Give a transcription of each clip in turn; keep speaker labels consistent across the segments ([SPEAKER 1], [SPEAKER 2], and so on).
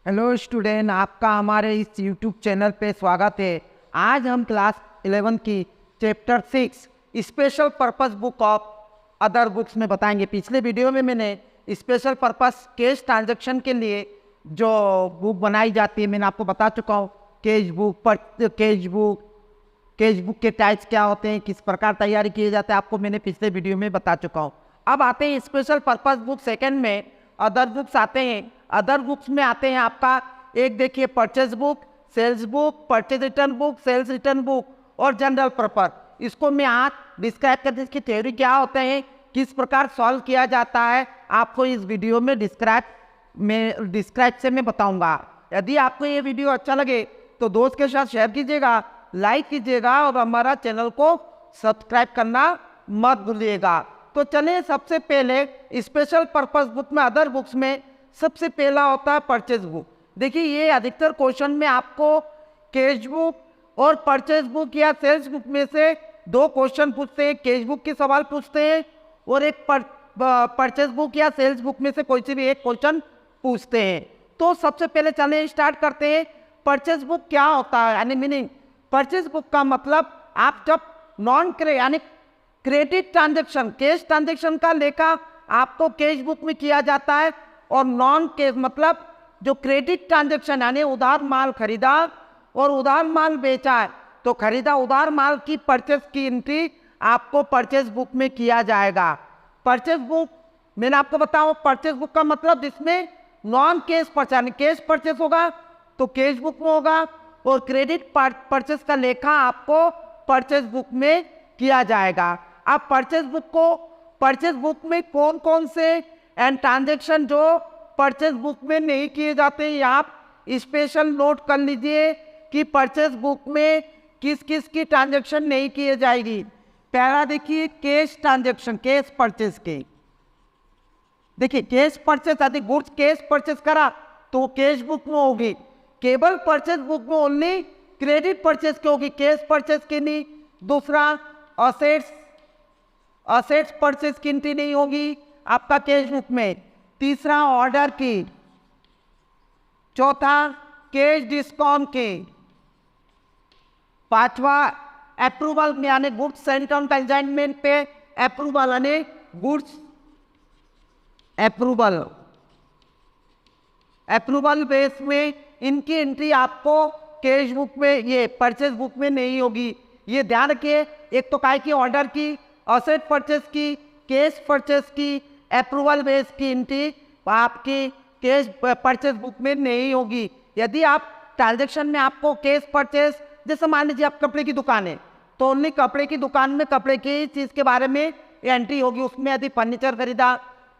[SPEAKER 1] Hello student, आपका हमारे इस यूट्यूब चैनल पे स्वागत है। आज हम क्लास 11 की chapter 6 special purpose book of other books में बताएंगे। पिछले वीडियो में मैंने स्पेशल पर्पस कैश ट्रांजैक्शन के लिए जो बुक बनाई जाती है मैंने आपको बता चुका हूँ। कैश बुक के टाइप्स क्या होते हैं, किस प्रकार तैयारी किए जाते हैं, आपको मैंने पिछले वीडियो में बता चुका हूँ। अब आते हैं स्पेशल पर्पस बुक सेकंड में अदर बुक्स आते हैं। अदर बुक्स में आते हैं आपका एक देखिए purchase book, sales book, purchase return book, sales return book और जनरल पर्पस। इसको मैं आज डिस्क्राइब करते इसकी थ्योरी क्या होते हैं, किस प्रकार सॉल्व किया जाता है, आपको इस वीडियो में डिस्क्राइब से मैं बताऊंगा। यदि आपको ये वीडियो अच्छा लगे तो दोस्त के साथ शेयर कीजिएगा, लाइक कीजिएगा और हमारा चैनल को सब्सक्राइब करना मत भूलिएगा। तो चलिए, सबसे पहले स्पेशल पर्पस बुक में अदर बुक्स में सबसे पहला होता है परचेज बुक। देखिए, ये अधिकतर क्वेश्चन में आपको कैश बुक और परचेज बुक या सेल्स बुक में से दो क्वेश्चन पूछते हैं। कैश बुक के सवाल पूछते हैं और एक परचेज बुक या सेल्स बुक में से कोई से भी एक क्वेश्चन पूछते हैं। तो सबसे पहले चलिए स्टार्ट करते हैं। परचेज बुक क्या होता है, यानी मीनिंग परचेज बुक का मतलब आप जब यानी क्रेडिट ट्रांजैक्शन, कैश ट्रांजैक्शन का लेखा आपको कैश बुक में किया जाता है, और नॉन कैश मतलब जो क्रेडिट ट्रांजैक्शन यानी उधार माल खरीदा और उधार माल बेचा है तो खरीदा उधार माल की परचेज की एंट्री आपको परचेज बुक में किया जाएगा। परचेज बुक मैंने आपको बताऊं, परचेज बुक का मतलब जिसमें नॉन कैश परचेज यानी कैश परचेज होगा तो कैश बुक में होगा, और क्रेडिट परचेज का लेखा आपको परचेज बुक में किया जाएगा। अब परचेज बुक में कौन कौन से एंड ट्रांजैक्शन जो परचेज बुक में नहीं किए जाते हैं, आप स्पेशल नोट कर लीजिए कि परचेज बुक में किस किस की ट्रांजैक्शन नहीं किए जाएगी। पहला देखिए कैश ट्रांजैक्शन, कैश परचेज के। देखिए कैश परचेज यदि गुड्स कैश परचेज करा तो कैश बुक में होगी। केवल परचेज बुक में ओनली क्रेडिट परचेज की होगी, कैश परचेज की नहीं। दूसरा असेट्स परचेज की एंट्री नहीं होगी आपका कैश बुक में। तीसरा ऑर्डर की। चौथा कैश डिस्काउंट की। पांचवा अप्रूवल यानी गुड्स सेंट ऑन कंसाइनमेंट पे अप्रूवल यानी गुड्स अप्रूवल बेस में इनकी एंट्री आपको कैश बुक में, ये परचेज बुक में नहीं होगी। ये ध्यान रखिए, एक तो काय की ऑर्डर की, असेट परचेज की, कैश परचेज की, अप्रूवल बेस की एंट्री आपकी कैश परचेज बुक में नहीं होगी। यदि आप ट्रांजैक्शन में आपको कैश परचेज, जैसे मान लीजिए आप कपड़े की दुकान है तो ओनली कपड़े की दुकान में कपड़े की चीज़ के बारे में एंट्री होगी। उसमें यदि फर्नीचर खरीदा,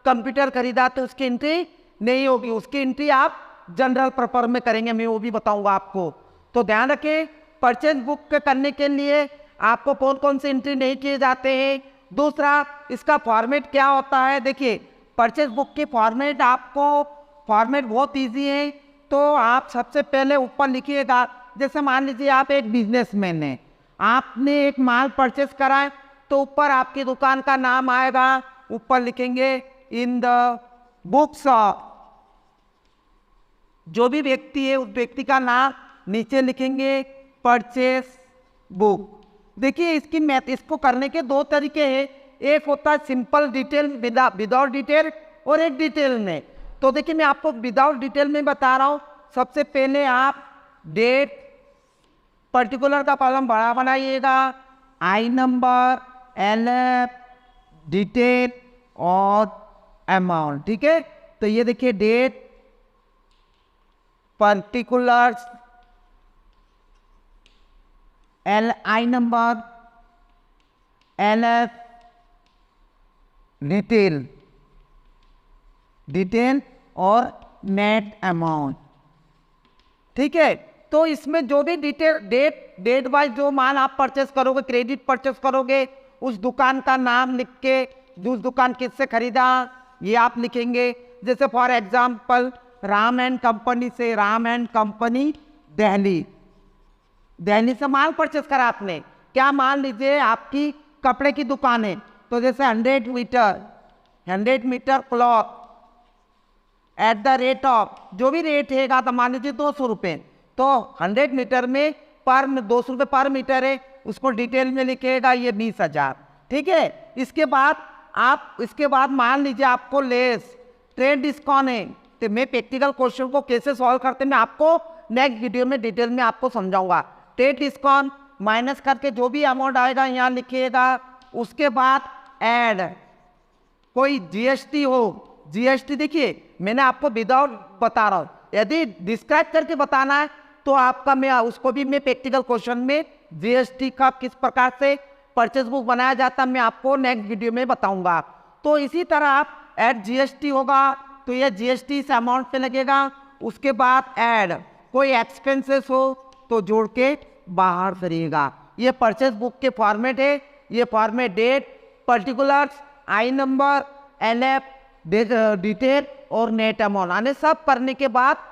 [SPEAKER 1] कंप्यूटर खरीदा तो उसकी एंट्री नहीं होगी। उसकी एंट्री आप जनरल पर्पस में करेंगे, मैं वो भी बताऊंगा आपको। तो ध्यान रखें, परचेज बुक करने के लिए आपको कौन कौन से एंट्री नहीं किए जाते हैं। दूसरा इसका फॉर्मेट क्या होता है। देखिए परचेज बुक की फॉर्मेट बहुत इजी है। तो आप सबसे पहले ऊपर लिखिएगा, जैसे मान लीजिए आप एक बिजनेसमैन हैं, आपने एक माल परचेज करा है तो ऊपर आपकी दुकान का नाम आएगा, ऊपर लिखेंगे इन द बुक्स ऑफ, जो भी व्यक्ति है उस व्यक्ति का नाम नीचे लिखेंगे परचेज बुक। देखिए इसको करने के दो तरीके हैं, एक होता है सिंपल डिटेल विदाउट डिटेल और एक डिटेल में। तो देखिए मैं आपको विदाउट डिटेल में बता रहा हूँ। सबसे पहले आप डेट पर्टिकुलर का कॉलम बड़ा बनाइएगा, आई नंबर, LF, डिटेल और अमाउंट। ठीक है, तो ये देखिए date, particulars, I number, LF, detail और नेट अमाउंट। ठीक है, तो इसमें जो भी डिटेल डेट वाइज जो माल आप परचेस करोगे, क्रेडिट परचेस करोगे, उस दुकान का नाम लिख के, जो उस दुकान किससे खरीदा ये आप लिखेंगे। जैसे for example Ram and company से, राम एंड कंपनी दिल्ली से माल परचेस करा आपने। क्या मान लीजिए आपकी कपड़े की दुकान है तो जैसे 100 metre cloth at the rate of, जो भी रेट है तो मान लीजिए 200 रुपये, तो 100 मीटर में पर 200 रुपये पर मीटर है, उसको डिटेल में लिखेगा ये 20,000। ठीक है, इसके बाद मान लीजिए आपको लेस ट्रेड डिस्काउंट है, तो मैं प्रैक्टिकल क्वेश्चन को कैसे सॉल्व करते हैं मैं आपको नेक्स्ट वीडियो में डिटेल में आपको समझाऊंगा। ट्रेड डिस्काउंट माइनस करके जो भी अमाउंट आएगा यहाँ लिखिएगा, उसके बाद ऐड कोई जीएसटी हो, जीएसटी देखिए मैंने आपको विदाउट बता रहा हूँ, यदि डिस्क्राइब करके बताना है तो आपका मैं उसको भी मैं प्रैक्टिकल क्वेश्चन में जीएसटी का किस प्रकार से परचेज बुक बनाया जाता है मैं आपको नेक्स्ट वीडियो में बताऊंगा। तो इसी तरह आप ऐड जीएसटी होगा तो ये जीएसटी इस अमाउंट पे लगेगा, उसके बाद ऐड कोई एक्सपेंसेस हो तो जोड़ के बाहर करिएगा। ये परचेज बुक के फॉर्मेट है, ये format date, particulars, I number, LF, detail और नेट अमाउंट आने सब करने के बाद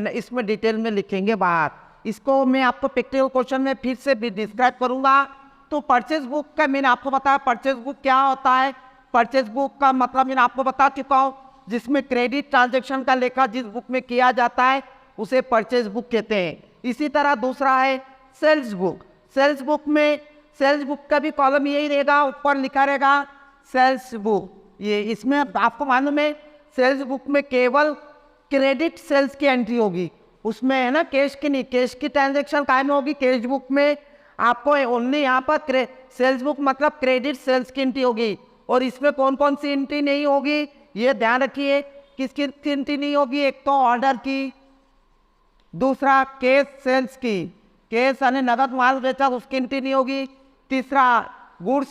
[SPEAKER 1] इसमें डिटेल में लिखेंगे बाहर। इसको मैं आपको प्रैक्टिकल क्वेश्चन में फिर से भी डिस्क्राइब करूंगा। तो परचेज बुक का मैंने आपको बताया परचेज बुक क्या होता है। परचेज बुक का मतलब मैंने आपको बता चुका हूँ, जिसमें क्रेडिट ट्रांजैक्शन का लेखा जिस बुक में किया जाता है उसे परचेज बुक कहते हैं। इसी तरह दूसरा है सेल्स बुक। सेल्स बुक में सेल्स बुक का भी कॉलम यही रहेगा, ऊपर लिखा रहेगा सेल्स बुक। ये इसमें आपको मालूम है सेल्स बुक में केवल क्रेडिट सेल्स की एंट्री होगी, उसमें है ना कैश की नहीं, कैश की ट्रांजैक्शन कायम होगी। कैश बुक में आपको ओनली यहाँ पर सेल्स बुक मतलब क्रेडिट सेल्स की एंट्री होगी, और इसमें कौन कौन सी एंट्री नहीं होगी ये ध्यान रखिए। किसकी एंट्री नहीं होगी, एक तो ऑर्डर की, दूसरा कैश सेल्स की, कैश यानी नगद माल बेचा उसकी एंट्री नहीं होगी, तीसरा goods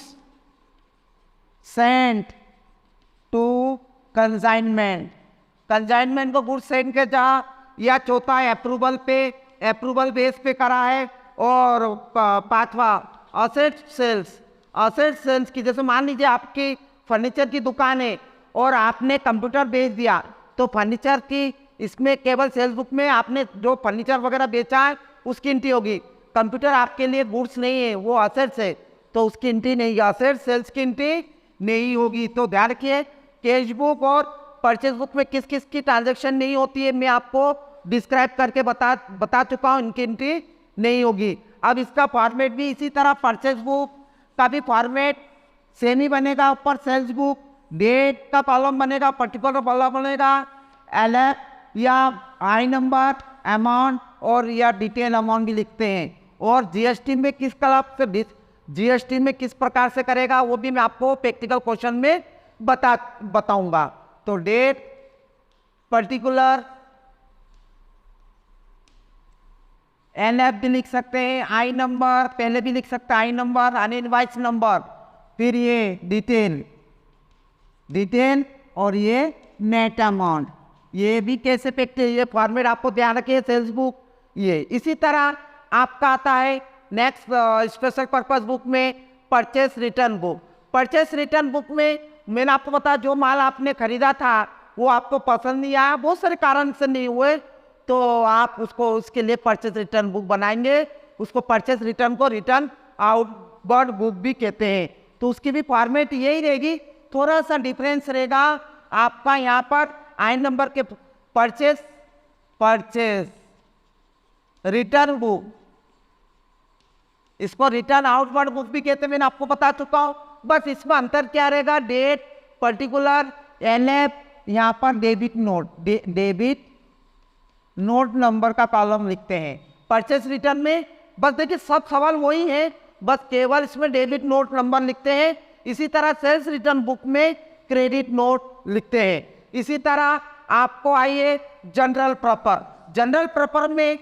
[SPEAKER 1] sent to consignment, consignment को गुड्स सेंट के जा, या चौथा अप्रूवल पे, अप्रूवल बेस पे करा है, और पांचवा असेट सेल्स। असेट सेल्स की जैसे मान लीजिए आपकी फर्नीचर की दुकान है और आपने कंप्यूटर बेच दिया तो फर्नीचर की इसमें केवल सेल्स बुक में आपने जो फर्नीचर वगैरह बेचा है उसकी एंट्री होगी। कंप्यूटर आपके लिए गुड्स नहीं है, वो असेट्स है, तो उसकी एंट्री नहीं, असेट सेल्स की एंट्री नहीं होगी। तो ध्यान रखिए कैश बुक और परचेज बुक में किस किस की ट्रांजैक्शन नहीं होती है मैं आपको डिस्क्राइब करके बता चुका हूँ, इनकी एंट्री नहीं होगी। अब इसका फॉर्मेट भी इसी तरह परचेज बुक का भी फॉर्मेट सेम ही बनेगा, ऊपर सेल्स बुक, डेट का कॉलम बनेगा, पर्टिकुलर कॉलम बनेगा, एलएफ या आई नंबर, अमाउंट और या डिटेल अमाउंट भी लिखते हैं। और जीएसटी में किस तरह से जीएसटी में किस प्रकार से करेगा वो भी मैं आपको प्रैक्टिकल क्वेश्चन में बताऊंगा। तो डेट, पर्टिकुलर, एनएफ भी लिख सकते हैं, आई नंबर पहले भी लिख सकते हैं, आई नंबर, अनइनवॉइस नंबर, फिर ये डिटेल और ये नेट अमाउंट, ये भी कैसे प्रैक्टिस, ये फॉर्मेट आपको ध्यान रखिए सेल्स बुक। ये इसी तरह आपका आता है नेक्स्ट स्पेशल पर्पस बुक में purchase return book. Purchase return book में मैंने आपको बताया जो माल आपने खरीदा था वो आपको पसंद नहीं आया, बहुत सारे कारण से नहीं हुए, तो आप उसको उसके लिए परचेस रिटर्न बुक बनाएंगे। उसको परचेस रिटर्न को रिटर्न आउटवर्ड बुक भी कहते हैं। तो उसकी भी फॉर्मेट यही रहेगी, थोड़ा सा डिफरेंस रहेगा आपका यहाँ पर आई नंबर के परचेस रिटर्न बुक, इसको रिटर्न आउटवर्ड बुक भी कहते हैं, मैंने आपको बता चुका हूँ। बस इसमें अंतर क्या रहेगा, डेट, पर्टिकुलर, एलएफ, यहाँ पर debit note, debit note number का कॉलम लिखते हैं। परचेस रिटर्न में बस देखिए सब सवाल वही है, बस केवल इसमें डेबिट नोट नंबर लिखते हैं। इसी तरह सेल्स रिटर्न बुक में क्रेडिट नोट लिखते हैं। इसी तरह आपको आइए जनरल प्रॉपर, जनरल प्रॉपर में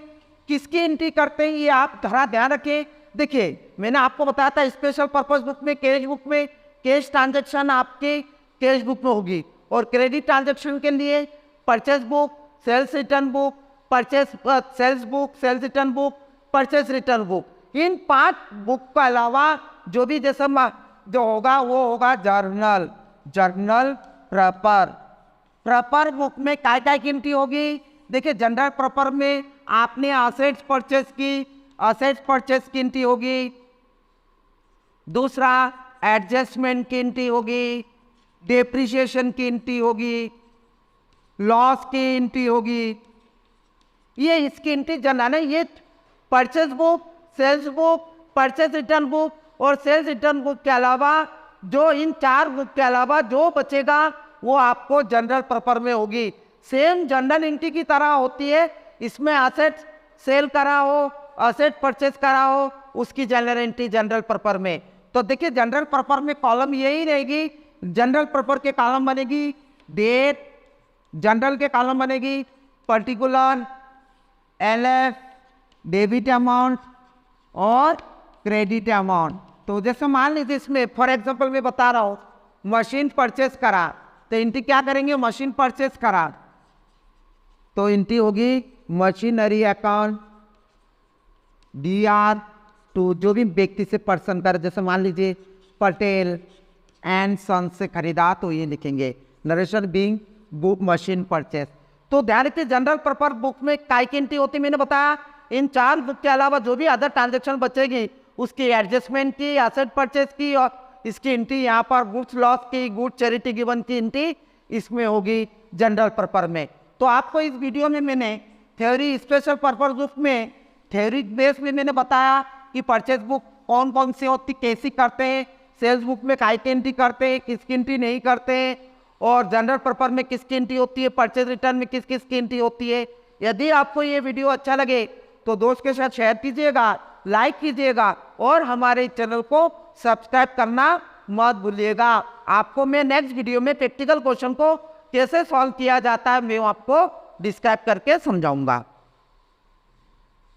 [SPEAKER 1] किसकी एंट्री करते हैं ये आप थोड़ा ध्यान रखें। देखिए मैंने आपको बताया था स्पेशल पर्पस बुक में, कैश बुक में कैश ट्रांजैक्शन आपके कैश बुक में होगी, और क्रेडिट ट्रांजैक्शन के लिए purchase book, sales return book, purchase sales book, sales return book, purchase return book, इन 5 बुक के अलावा जो भी जैसे जो होगा वो होगा जर्नल प्रॉपर बुक में क्या क्या की एंट्री होगी। देखिए जनरल प्रॉपर में आपने असेट्स परचेस की, असेट्स परचेस की एंट्री होगी, दूसरा एडजस्टमेंट की एंट्री होगी, डेप्रिसिएशन की एंट्री होगी, लॉस की एंट्री होगी, ये इसकी एंट्री जनरल है। ये purchase book, sales book, purchase return book और सेल्स रिटर्न बुक के अलावा जो इन 4 बुक के अलावा जो बचेगा वो आपको जनरल पर्पस में होगी। सेम जनरल एंट्री की तरह होती है, इसमें असेट सेल करा हो, असेट परचेज करा हो, उसकी जनरल एंट्री जनरल पर्पस में। तो देखिए जनरल पर्पस में कॉलम यही रहेगी। जनरल पर्पस के कॉलम बनेगी डेट, जनरल के कॉलम बनेगी पर्टिकुलर, एलएफ, डेबिट अमाउंट और क्रेडिट अमाउंट। तो जैसे मान लीजिए इसमें फॉर एग्जांपल मैं बता रहा हूँ, मशीन परचेस करा तो एंट्री क्या करेंगे, मशीन परचेस करा तो एंट्री होगी मशीनरी अकाउंट DR टू जो भी व्यक्ति से पर्सन कर, जैसे मान लीजिए पटेल एंड सन से खरीदा तो ये लिखेंगे narration being book machine purchase. तो ध्यान रखिए जनरल पर्पस बुक में काय की एंट्री होती है, मैंने बताया इन 4 बुक के अलावा जो भी अदर ट्रांजेक्शन बचेगी उसकी एडजस्टमेंट की, एसेट परचेज की और इसकी एंट्री यहाँ पर गुड्स लॉस की, गुड चैरिटी गिवन की एंट्री इसमें होगी जनरल पर्पस में। तो आपको इस वीडियो में मैंने थ्योरी स्पेशल पर्पस बुक में थ्योरी बेस में मैंने बताया कि परचेज बुक कौन कौन सी होती, कैसी करते हैं, सेल्स बुक में काय की एंट्री करते हैं, किसकी एंट्री नहीं करते हैं, और जनरल पर्पस में किसकी एंट्री होती है, परचेज रिटर्न में किस किस की एंट्री होती है। यदि आपको ये वीडियो अच्छा लगे तो दोस्त के साथ शेयर कीजिएगा, लाइक कीजिएगा और हमारे चैनल को सब्सक्राइब करना मत भूलिएगा। आपको मैं नेक्स्ट वीडियो में प्रैक्टिकल क्वेश्चन को कैसे सॉल्व किया जाता है मैं आपको डिस्क्राइब करके समझाऊंगा।